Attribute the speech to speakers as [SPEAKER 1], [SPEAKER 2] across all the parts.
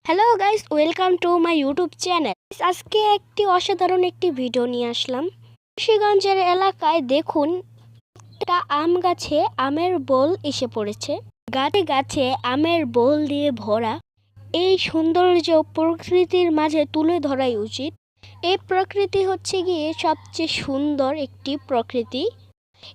[SPEAKER 1] Hello guys, welcome to my YouTube channel. আজকে অসাধারণ একটি ভিডিও নিয়ে আসলাম। মুন্সিগঞ্জের এলাকায় দেখুন, একটা আম গাছে আমের বোল এসে পড়েছে। গাছে গাছে আমের বোল দিয়ে ভরা। এই সৌন্দর্য প্রকৃতির মাঝে তুলে ধরাই উচিত। এই প্রকৃতি হচ্ছে গিয়ে সবচেয়ে সুন্দর একটি প্রকৃতি।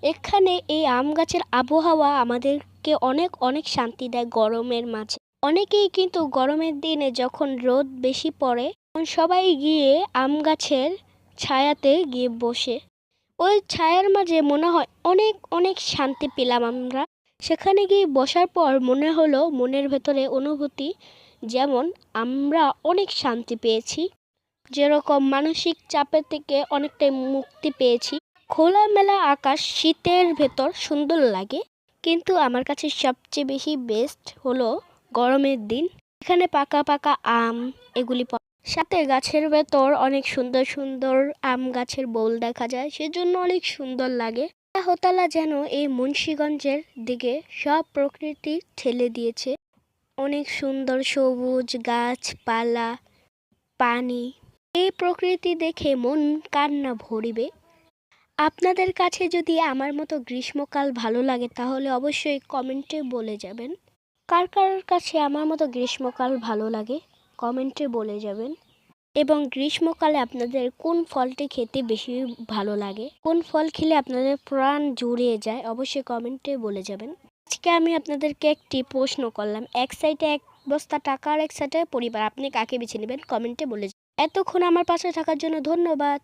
[SPEAKER 1] এখানে এই আম গাছের আবহাওয়া আমাদেরকে অনেক অনেক শান্তি দেয় গরমের মাঝে। অনেকেই কিন্তু গরমের দিনে যখন রোদ বেশি পড়ে তখন সবাই গিয়ে আম গাছের ছায়াতে গিয়ে বসে। ওই ছায়ার মাঝে মনে হয় অনেক অনেক শান্তি পেলাম আমরা। সেখানে গিয়ে বসার পর মনে হলো মনের ভেতরে অনুভূতি যেমন আমরা অনেক শান্তি পেয়েছি, যেরকম মানসিক চাপের থেকে অনেকটাই মুক্তি পেয়েছি। খোলামেলা আকাশ শীতের ভেতর সুন্দর লাগে, কিন্তু আমার কাছে সবচেয়ে বেশি বেস্ট হলো গরমের দিন। এখানে পাকা পাকা আম এগুলি সাথে গাছের ভেতর অনেক সুন্দর সুন্দর আম গাছের বোল দেখা যায়, সেজন্য অনেক সুন্দর লাগে। হতালা যেন এই মুন্সিগঞ্জের দিকে সব প্রকৃতি ঠেলে দিয়েছে। অনেক সুন্দর সবুজ গাছপালা, পানি। এই প্রকৃতি দেখে মন কার না ভরিবে। আপনাদের কাছে যদি আমার মতো গ্রীষ্মকাল ভালো লাগে তাহলে অবশ্যই কমেন্টে বলে যাবেন। কার কার কাছে আমার মতো গ্রীষ্মকাল ভালো লাগে কমেন্টে বলে যাবেন। এবং গ্রীষ্মকালে আপনাদের কোন ফলটি খেতে বেশি ভালো লাগে, কোন ফল খেলে আপনাদের প্রাণ জুড়িয়ে যায়, অবশ্যই কমেন্টে বলে যাবেন। আজকে আমি আপনাদেরকে একটি প্রশ্ন করলাম, এক সাইডে এক বস্তা টাকা আর এক সাইডে পরিবার, আপনি কাকে বেছে নেবেন কমেন্টে বলে যাবেন। এতক্ষণ আমার পাশে থাকার জন্য ধন্যবাদ।